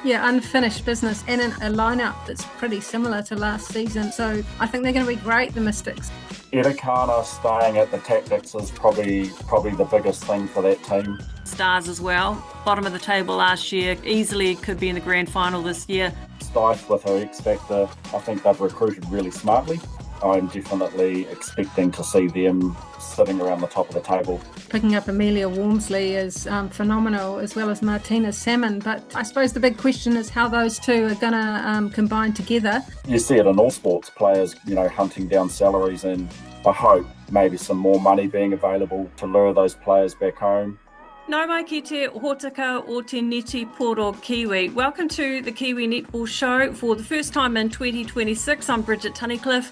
Yeah, unfinished business and a lineup that's pretty similar to last season. So I think they're going to be great, the Mystics. Edakana staying at the Tactics is probably the biggest thing for that team. Stars as well, bottom of the table last year, easily could be in the grand final this year. Stife with her X Factor, I think they've recruited really smartly. I'm definitely expecting to see them sitting around the top of the table. Picking up Amelia Walmsley is phenomenal, as well as Martina Salmon. But I suppose the big question is how those two are going to combine together. You see it in all sports, players, hunting down salaries, and I hope maybe some more money being available to lure those players back home. Nau mai ki te hōtaka o te neti poro Kiwi. Welcome to the Kiwi Netball Show for the first time in 2026. I'm Bridget Tunnicliffe.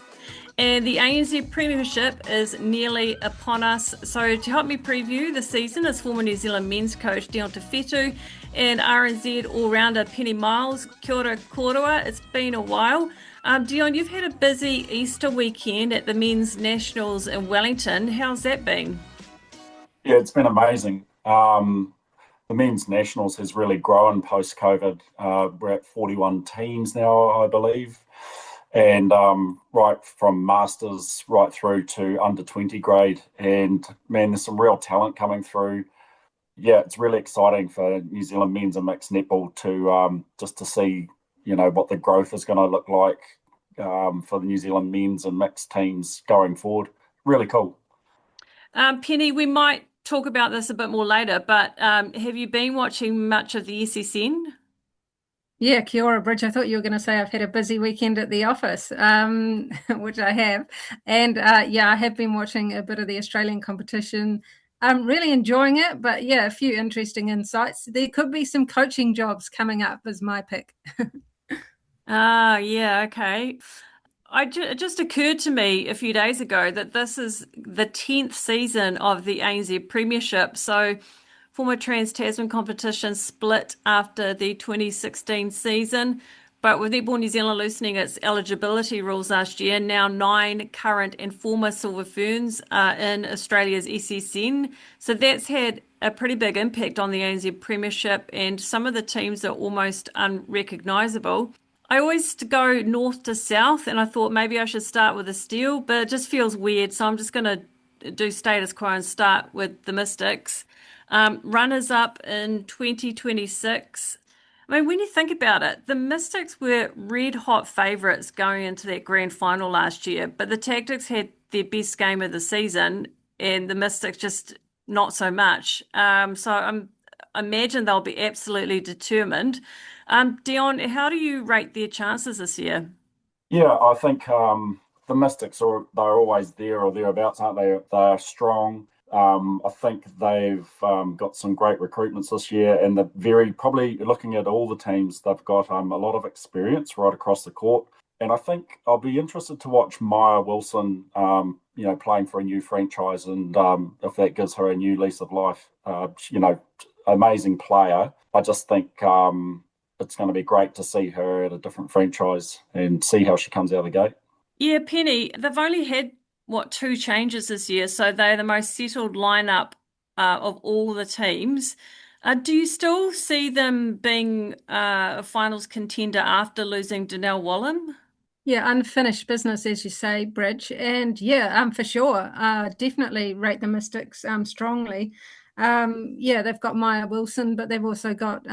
And the ANZ Premiership is nearly upon us. So to help me preview the season is former New Zealand men's coach Dion Whetu and RNZ all-rounder Penny Miles. Kia ora kōrua, it's been a while. Dion, you've had a busy Easter weekend at the men's nationals in Wellington. How's that been? Yeah, it's been amazing. The men's nationals has really grown post-COVID. We're at 41 teams now, I believe. And right from masters right through to under 20 grade, and man, there's some real talent coming through. Yeah, it's really exciting for New Zealand men's and mixed netball to just to see what the growth is going to look like for the New Zealand men's and mixed teams going forward. Really cool. Penny, we might talk about this a bit more later, but have you been watching much of the SSN? Yeah, kia ora, Bridge. I thought you were going to say I've had a busy weekend at the office, which I have. And I have been watching a bit of the Australian competition. I'm really enjoying it, but yeah, a few interesting insights. There could be some coaching jobs coming up as my pick. Yeah, okay. It just occurred to me a few days ago that this is the 10th season of the ANZ Premiership. So former Trans-Tasman competition split after the 2016 season, but with Netball New Zealand loosening its eligibility rules last year, now 9 current and former Silver Ferns are in Australia's SSN. So that's had a pretty big impact on the ANZ Premiership, and some of the teams are almost unrecognisable. I always go north to south, and I thought maybe I should start with the Steel, but it just feels weird, so I'm just going to do status quo and start with the Mystics. Runners up in 2026. I mean, when you think about it, the Mystics were red hot favourites going into that grand final last year, but the Tactics had their best game of the season and the Mystics just not so much. So I imagine they'll be absolutely determined. Dion, how do you rate their chances this year? Yeah, I think the Mystics they're always there or thereabouts, aren't they? They're strong. I think they've got some great recruitments this year, and they're probably looking at all the teams, they've got a lot of experience right across the court. And I think I'll be interested to watch Maya Wilson, playing for a new franchise, and if that gives her a new lease of life. Amazing player. I just think it's going to be great to see her at a different franchise and see how she comes out of the gate. Yeah, Penny, they've only had 2 changes this year, so they're the most settled lineup of all the teams. Do you still see them being a finals contender after losing Donnell Wallam? Yeah, unfinished business, as you say, Bridge. And yeah, for sure, definitely rate the Mystics strongly. They've got Maya Wilson, but they've also got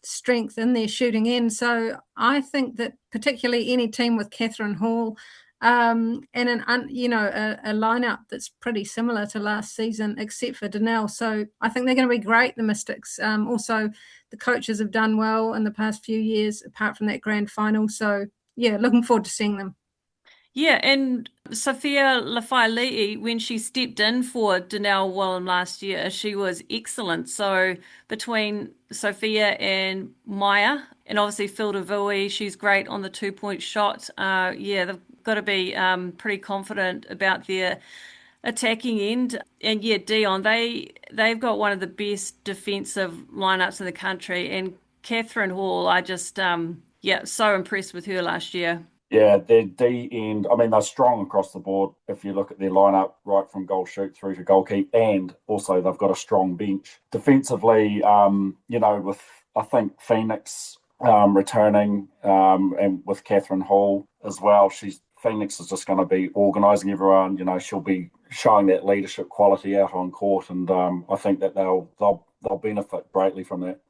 strength in their shooting end. So I think that particularly any team with Catherine Hall and a lineup that's pretty similar to last season, except for Donnell. So I think they're going to be great, the Mystics. Also, the coaches have done well in the past few years, apart from that grand final. So yeah, looking forward to seeing them. Yeah, and Sophia Lafayette, when she stepped in for Donnell Wallam last year, she was excellent. So between Sophia and Maya, and obviously Phil DeVuy, she's great on the 2-point shot. They've got to be pretty confident about their attacking end. And yeah, Dion, they've got one of the best defensive lineups in the country. And Catherine Hall, I just so impressed with her last year. Yeah, their D end, they're strong across the board if you look at their lineup right from goal shoot through to goal keep, and also they've got a strong bench. Defensively, with I think Phoenix returning, and with Catherine Hall as well. Phoenix is just going to be organising everyone. She'll be showing that leadership quality out on court, and I think that they'll benefit greatly from that.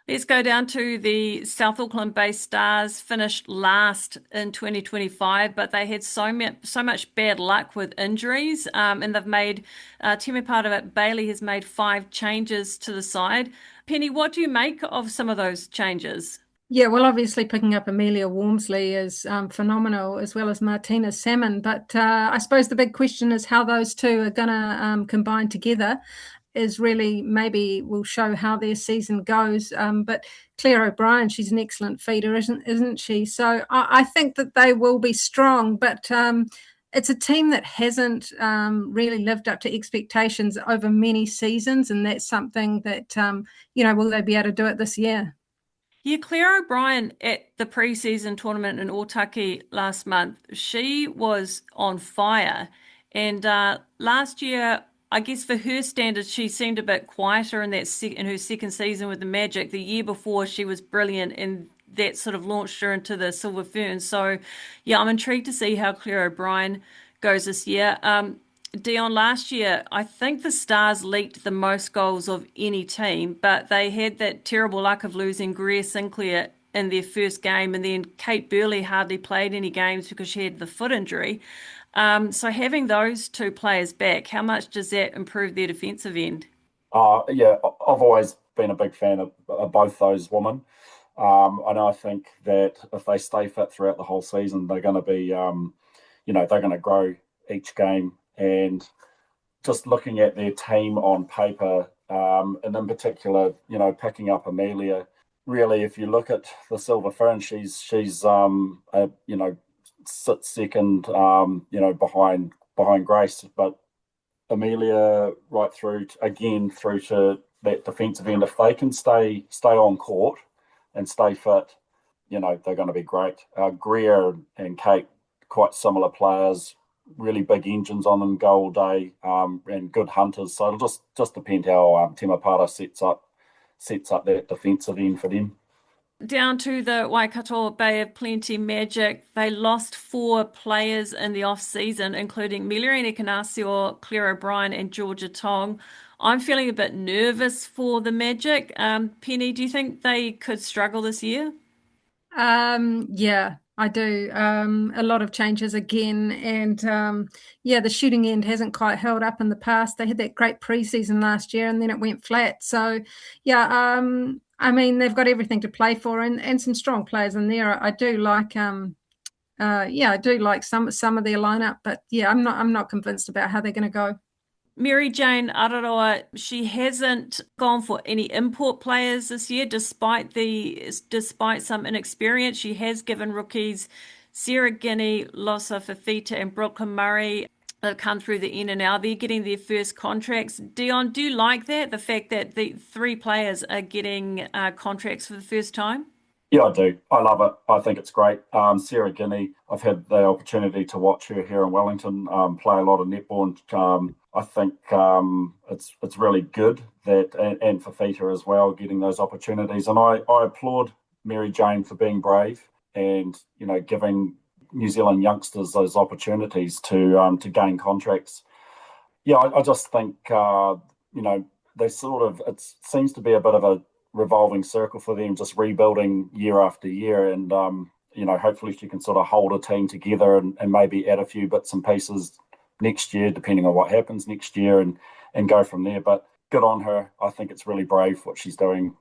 Let's go down to the South Auckland-based Stars, finished last in 2025, but they had so much bad luck with injuries, and they've made, Tima part of it, Bailey has made 5 changes to the side. Penny, what do you make of some of those changes? Yeah, well, obviously picking up Amelia Walmsley is phenomenal, as well as Martina Salmon. But I suppose the big question is how those two are going to combine together. Is really maybe will show how their season goes. But Claire O'Brien, she's an excellent feeder, isn't she? So I think that they will be strong, but it's a team that hasn't really lived up to expectations over many seasons, and that's something that will they be able to do it this year? Yeah, Claire O'Brien at the pre-season tournament in Otaki last month, she was on fire. And last year, I guess for her standards, she seemed a bit quieter in in her second season with the Magic. The year before, she was brilliant, and that sort of launched her into the Silver Ferns. So, yeah, I'm intrigued to see how Claire O'Brien goes this year. Dion, last year, I think the Stars leaked the most goals of any team, but they had that terrible luck of losing Greer Sinclair in their first game, and then Kate Burley hardly played any games because she had the foot injury. So having those two players back, how much does that improve their defensive end? Yeah, I've always been a big fan of both those women. And I think that if they stay fit throughout the whole season, they're going to be, they're going to grow each game. And just looking at their team on paper, and in particular, picking up Amelia, really, if you look at the Silver Fern, she's sits second, behind Grace, but Amelia right through to that defensive end. If they can stay on court and stay fit, they're going to be great. Greer and Kate, quite similar players, really big engines on them, go all day, and good hunters. So it'll just depend how Temapara sets up that defensive end for them. Down to the Waikato Bay of Plenty Magic, they lost 4 players in the off-season, including Meliorine Canasio, Claire O'Brien and Georgia Tong. I'm feeling a bit nervous for the Magic. Penny, do you think they could struggle this year? Yeah, I do. A lot of changes again, and the shooting end hasn't quite held up in the past. They had that great preseason last year, and then it went flat. So, yeah, I mean they've got everything to play for, and some strong players in there. I do like, I do like some of their lineup, but yeah, I'm not convinced about how they're going to go. Mary Jane Araroa, she hasn't gone for any import players this year, despite some inexperience. She has given rookies Sarah Guinea, Losa Fafita, and Brooklyn Murray that come through the N and L. They're getting their first contracts. Dion, do you like that? The fact that the 3 players are getting contracts for the first time? Yeah, I do. I love it. I think it's great. Sarah Guinea, I've had the opportunity to watch her here in Wellington play a lot of netball, and I think it's really good that, and for Fafita as well, getting those opportunities. And I applaud Mary Jane for being brave and giving New Zealand youngsters those opportunities to gain contracts. Yeah, I just think they it seems to be a bit of a revolving circle for them, just rebuilding year after year, and hopefully she can sort of hold a team together and maybe add a few bits and pieces next year, depending on what happens next year, and go from there. But good on her. I think it's really brave what she's doing.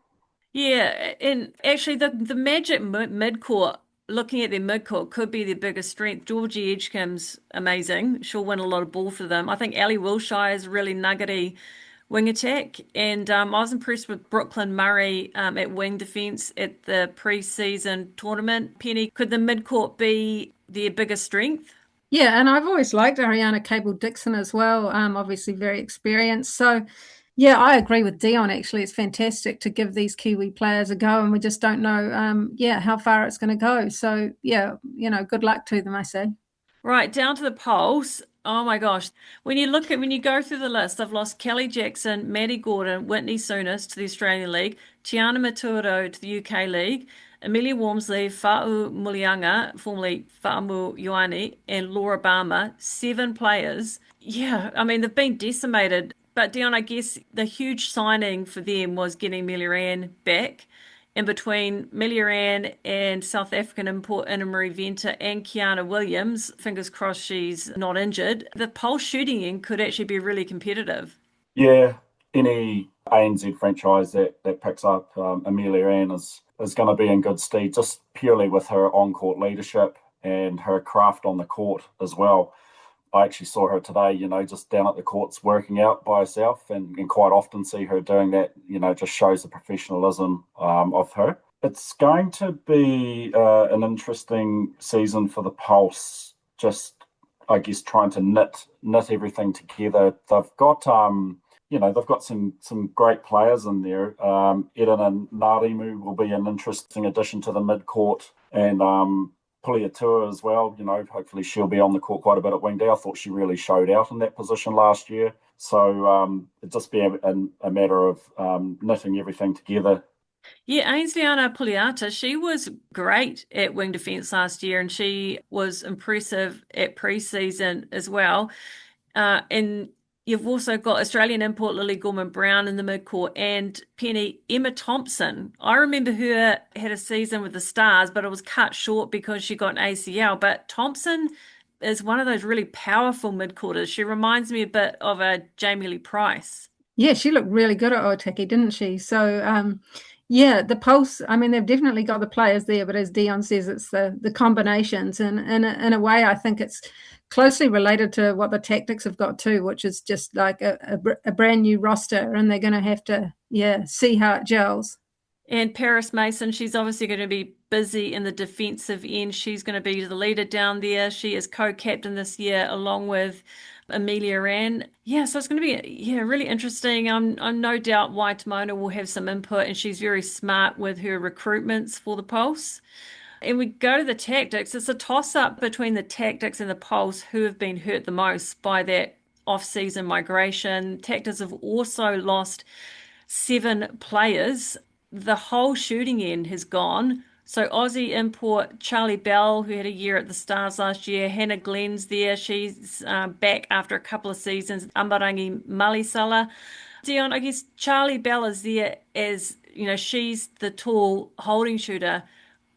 Yeah, and actually the Magic midcourt, looking at their midcourt, could be their biggest strength. Georgie Edgecombe's amazing. She'll win a lot of ball for them. I think Ali Wilshire is really nuggety wing attack, and I was impressed with Brooklyn Murray at wing defense at the pre-season tournament. Penny, could the midcourt be their biggest strength? Yeah, and I've always liked Ariana Cable-Dixon as well. Obviously very experienced. So, yeah, I agree with Dion. Actually, it's fantastic to give these Kiwi players a go, and we just don't know, how far it's going to go. So, yeah, good luck to them, I say. Right, down to the polls. Oh my gosh. When you go through the list, I've lost Kelly Jackson, Maddie Gordon, Whitney Souness to the Australian League, Tiana Maturo to the UK League, Amelia Walmsley, Fa'u Mulianga, formerly Fa'amu Ioane, and Laura Barmer, 7 players. Yeah, I mean, they've been decimated. But Dion, I guess the huge signing for them was getting Meliorann back. And between Meliorann and South African import Ina Marie Venter and Kiana Williams, fingers crossed she's not injured, the pole shooting end could actually be really competitive. Yeah, any ANZ franchise that picks up Amelia Ann is going to be in good stead, just purely with her on-court leadership and her craft on the court as well. I actually saw her today, just down at the courts working out by herself, and quite often see her doing that, just shows the professionalism of her. It's going to be an interesting season for the Pulse, just, I guess, trying to knit everything together. They've got they've got some great players in there. Eden and Narimu will be an interesting addition to the mid-court, and Puliatua as well. Hopefully she'll be on the court quite a bit at winged. I thought she really showed out in that position last year. So it'd just be a matter of knitting everything together. Yeah, Ainsleyana Puliata, she was great at wing defence last year, and she was impressive at pre-season as well. And you've also got Australian import Lily Gorman-Brown in the midcourt and Penny Emma Thompson. I remember her had a season with the Stars, but it was cut short because she got an ACL. But Thompson is one of those really powerful midcourters. She reminds me a bit of a Jamie Lee Price. Yeah, she looked really good at Otaki, didn't she? So, yeah, the Pulse, I mean, they've definitely got the players there, but as Dion says, it's the combinations. And in a way, I think it's closely related to what the Tactics have got too, which is just like a brand new roster, and they're going to have to, see how it gels. And Paris Mason, she's obviously going to be busy in the defensive end. She's going to be the leader down there. She is co-captain this year along with Amelia Rann. Yeah, so it's going to be really interesting. I'm no doubt Waitamona will have some input, and she's very smart with her recruitments for the Pulse. And we go to the Tactics. It's a toss-up between the Tactics and the Pulse, who have been hurt the most by that off-season migration. Tactics have also lost 7 players. The whole shooting end has gone. So Aussie import Charlie Bell, who had a year at the Stars last year. Hannah Glenn's there. She's back after a couple of seasons. Ambarangi Malisala. Dion, I guess Charlie Bell is there as, she's the tall holding shooter.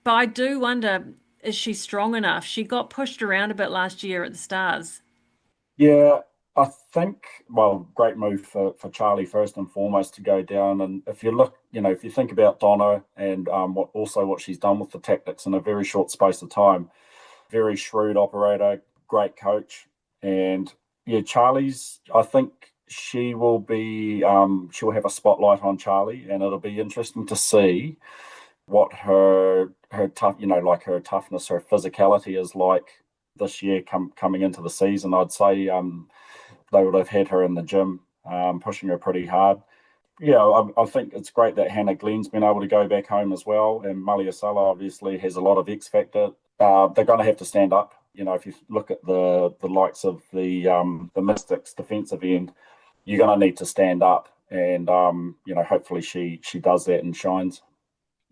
But I do wonder, is she strong enough? She got pushed around a bit last year at the Stars. Yeah, I think, well, great move for Charlie first and foremost to go down. And if you look, if you think about Donna and what she's done with the Tactics in a very short space of time, very shrewd operator, great coach. And yeah, I think she will be, she'll have a spotlight on Charlie, and it'll be interesting to see what her tough, like her toughness, her physicality is like this year coming into the season. I'd say they would have had her in the gym, pushing her pretty hard. Yeah, I think it's great that Hannah Glenn's been able to go back home as well, and Maliasala obviously has a lot of X factor. They're going to have to stand up. If you look at the likes of the Mystics defensive end, you're going to need to stand up, and hopefully she does that and shines.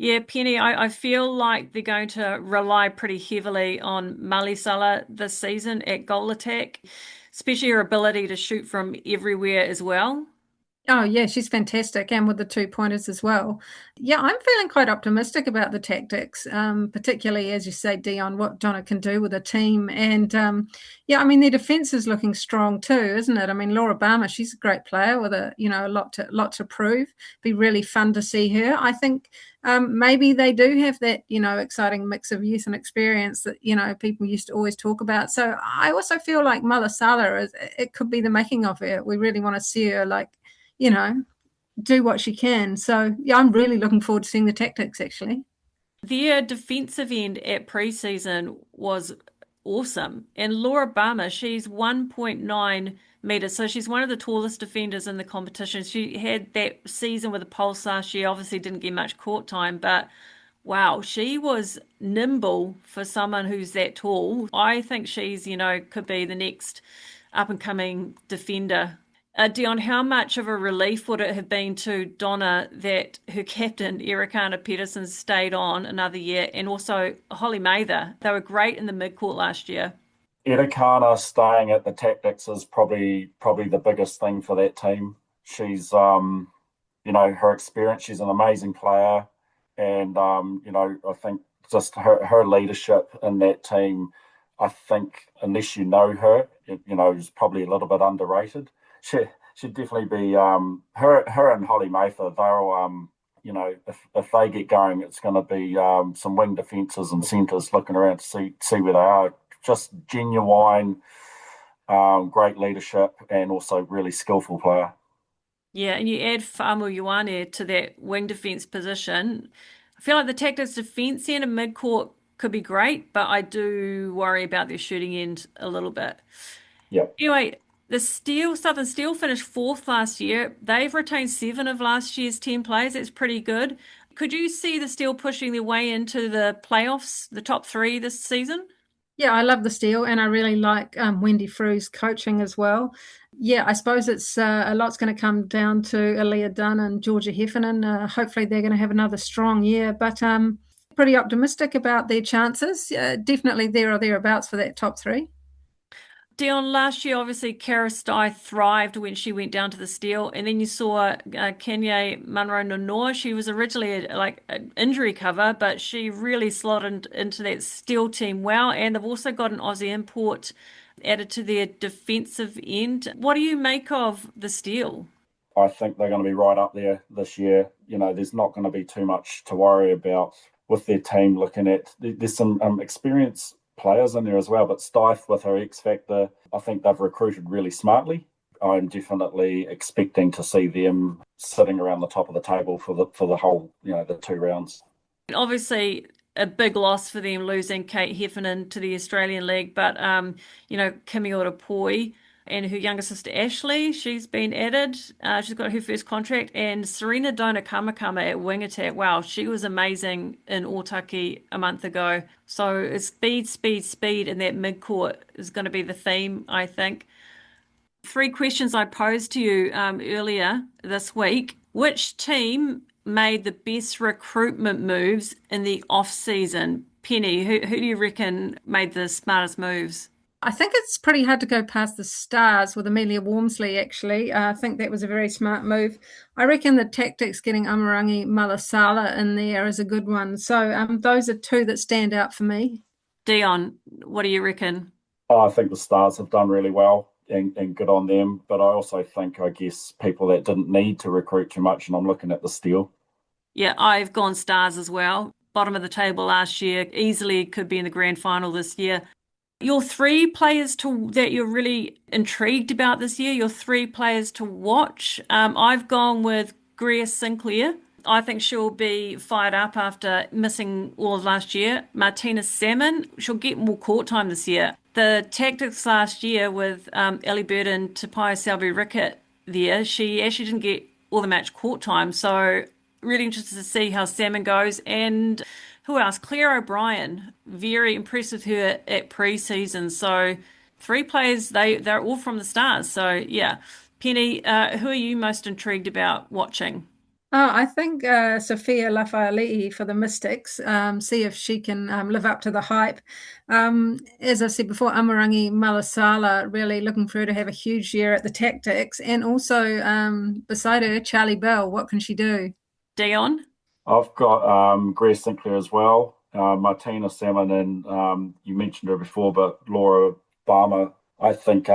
Yeah, Penny, I feel like they're going to rely pretty heavily on Malisala this season at goal attack, especially her ability to shoot from everywhere as well. Oh, yeah, she's fantastic, and with the 2-pointers as well. Yeah, I'm feeling quite optimistic about the Tactics, particularly, as you say, Dion, what Donna can do with a team. And, I mean, their defence is looking strong too, isn't it? I mean, Laura Barmer, she's a great player with a lot to prove. Be really fun to see her. I think maybe they do have that, exciting mix of youth and experience that, people used to always talk about. So I also feel like Malasala, it could be the making of her. We really want to see her, do what she can. So, yeah, I'm really looking forward to seeing the Tactics, actually. Their defensive end at preseason was awesome. And Laura Barmer, she's 1.9 meters, so she's one of the tallest defenders in the competition. She had that season with the Pulse last year, obviously didn't get much court time, but wow, she was nimble for someone who's that tall. I think she's, could be the next up-and-coming defender. Dion, how much of a relief would it have been to Donna that her captain, Erikana Pedersen, stayed on another year, and also Holly Mather? They were great in the mid-court last year. Erikana staying at the Tactics is probably the biggest thing for that team. She's her experience. She's an amazing player, and I think just her leadership in that team. I think unless you know her, is probably a little bit underrated. She'd definitely be her and Holly Mather. They'll if they get going, it's going to be some wing defences and centres looking around to see where they are. Just genuine, great leadership, and also really skillful player. Yeah, and you add Fa'amu Ioane to that wing defence position. I feel like the Tactics defence end and mid-court could be great, but I do worry about their shooting end a little bit. Yeah. Anyway, the Southern Steel finished 4th last year. They've retained 7 of last year's 10 players. That's pretty good. Could you see the Steel pushing their way into the playoffs, the top 3 this season? Yeah, I love the Steel, and I really like Wendy Frew's coaching as well. Yeah, I suppose it's a lot's going to come down to Aaliyah Dunn and Georgia Heffernan. Hopefully they're going to have another strong year, but pretty optimistic about their chances. Definitely there or thereabouts for that top 3. Dion, last year, obviously, Kara Sty thrived when she went down to the Steel, and then you saw Kenya Munro Nonoa. She was originally an injury cover, but she really slotted into that Steel team well, and they've also got an Aussie import added to their defensive end. What do you make of the Steel? I think they're going to be right up there this year. There's not going to be too much to worry about with their team. Looking at there's some experience players in there as well, but Stife with her X Factor, I think they've recruited really smartly. I'm definitely expecting to see them sitting around the top of the table for the whole, the 2 rounds. Obviously, a big loss for them losing Kate Heffernan to the Australian League, but Kimi Orapoi and her younger sister Ashley, she's been added. She's got her first contract, and Serena Dona Kamakama at wing attack. Wow, she was amazing in Otaki a month ago. So it's speed in that mid-court is going to be the theme, I think. 3 questions I posed to you earlier this week. Which team made the best recruitment moves in the off-season? Penny, who do you reckon made the smartest moves? I think it's pretty hard to go past the Stars with Amelia Walmsley, actually. I think that was a very smart move. I reckon the Tactics getting Amarangi Malasala in there is a good one. So those are 2 that stand out for me. Dion, what do you reckon? I think the Stars have done really well and good on them. But I also think, people that didn't need to recruit too much, and I'm looking at the Steel. Yeah, I've gone Stars as well. Bottom of the table last year, easily could be in the grand final this year. Your 3 players that you're really intrigued about this year, your 3 players to watch. I've gone with Greer Sinclair. I think she'll be fired up after missing all of last year. Martina Salmon, she'll get more court time this year. The Tactics last year with Ellie Bird and Tapai Selby-Rickett there, she actually didn't get all the match court time. So really interested to see how Salmon goes. And who else? Claire O'Brien, very impressed with her at pre-season. So 3 players, they're all from the Stars. So yeah, Penny, who are you most intrigued about watching? I think Sophia Lafayette for the Mystics, see if she can live up to the hype. As I said before, Amarangi Malasala, really looking for her to have a huge year at the Tactics. And also beside her, Charlie Bell, what can she do? Dion? I've got Grace Sinclair as well, Martina Salmon, and you mentioned her before, but Laura Barmer. I think,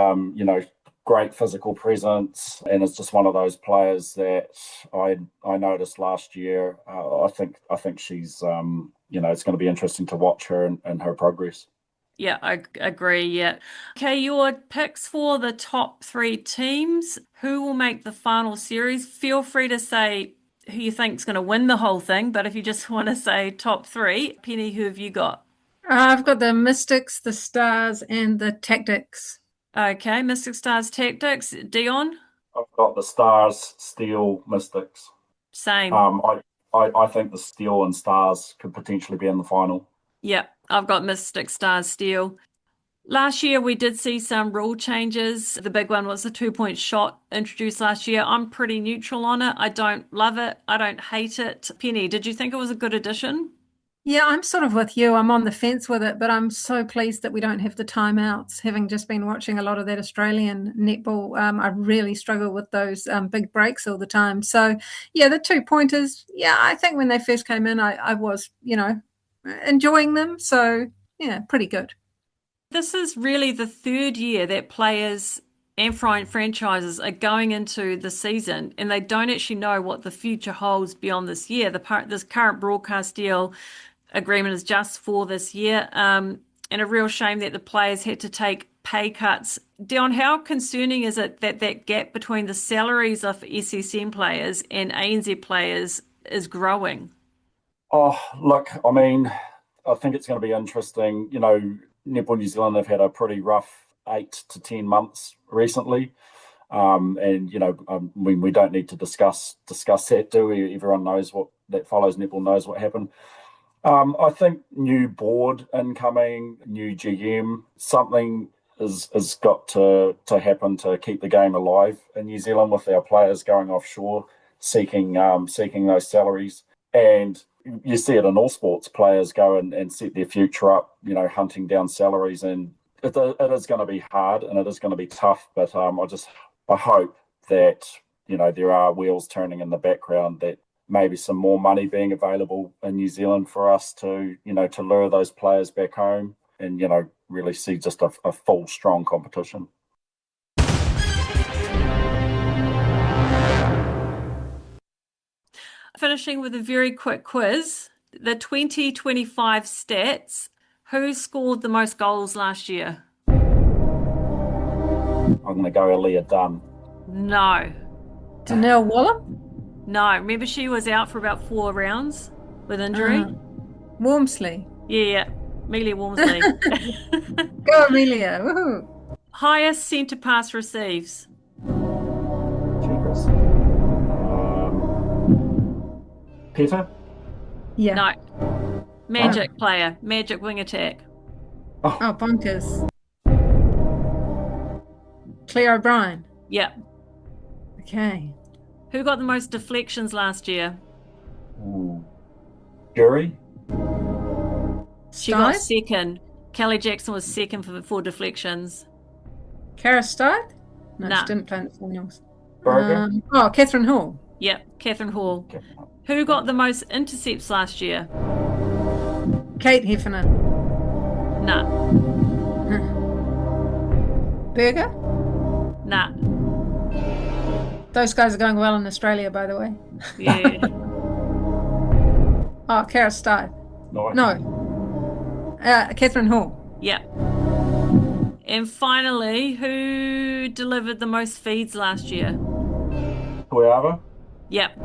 great physical presence, and it's just one of those players that I noticed last year. I think she's, it's going to be interesting to watch her and her progress. Yeah, I agree. Yeah. Okay, your picks for the top 3 teams. Who will make the final series? Feel free to say who you think is going to win the whole thing, but if you just want to say top 3, Penny, who have you got? I've got the Mystics, the Stars, and the Tactics. Okay, Mystic Stars, Tactics. Dion? I've got the Stars, Steel, Mystics. Same. I think the Steel and Stars could potentially be in the final. Yeah, I've got Mystic Stars, Steel. Last year, we did see some rule changes. The big one was the 2-point shot introduced last year. I'm pretty neutral on it. I don't love it. I don't hate it. Penny, did you think it was a good addition? Yeah, I'm sort of with you. I'm on the fence with it, but I'm so pleased that we don't have the timeouts. Having just been watching a lot of that Australian netball, I really struggle with those big breaks all the time. So, yeah, the 2-pointers, yeah, I think when they first came in, I was, enjoying them. So, yeah, pretty good. This is really the third year that players and franchises are going into the season and they don't actually know what the future holds beyond this year. This current broadcast deal agreement is just for this year, and a real shame that the players had to take pay cuts. Dion, how concerning is it that that gap between the salaries of SSN players and ANZ players is growing? Oh, look, I mean, I think it's going to be interesting. Netball New Zealand have had a pretty rough 8 to 10 months recently. We don't need to discuss that, do we? Everyone knows that follows netball knows what happened. I think new board incoming, new GM, something is got to happen to keep the game alive in New Zealand with our players going offshore, seeking those salaries. And you see it in all sports. Players go and set their future up, hunting down salaries, and it is going to be hard and it is going to be tough. But I hope that there are wheels turning in the background, that maybe some more money being available in New Zealand for us to lure those players back home and really see just a full strong competition. Finishing with a very quick quiz. The 2025 stats. Who scored the most goals last year? I'm going to go Aaliyah Dunn. No. Janelle Wallop? No. Remember she was out for about 4 rounds with injury? Wormsley. Yeah. Amelia Wormsley. Go Amelia. Woohoo. Highest centre pass receives. Cheapers. Peter? Yeah. No. Magic player. Magic wing attack. Oh, bonkers. Claire O'Brien. Yep. Okay. Who got the most deflections last year? Jury? She got second. Kelly Jackson was second for deflections. Kara Stark? No, Nah. she didn't play in the finals. Berger? Catherine Hall. Yep, Catherine Hall. Who got the most intercepts last year? Kate Heffernan. Nah. Berger? Nah. Those guys are going well in Australia, by the way. Yeah. Kara Stark. No. Catherine Hall. Yep. And finally, who delivered the most feeds last year? Whoever? Yep.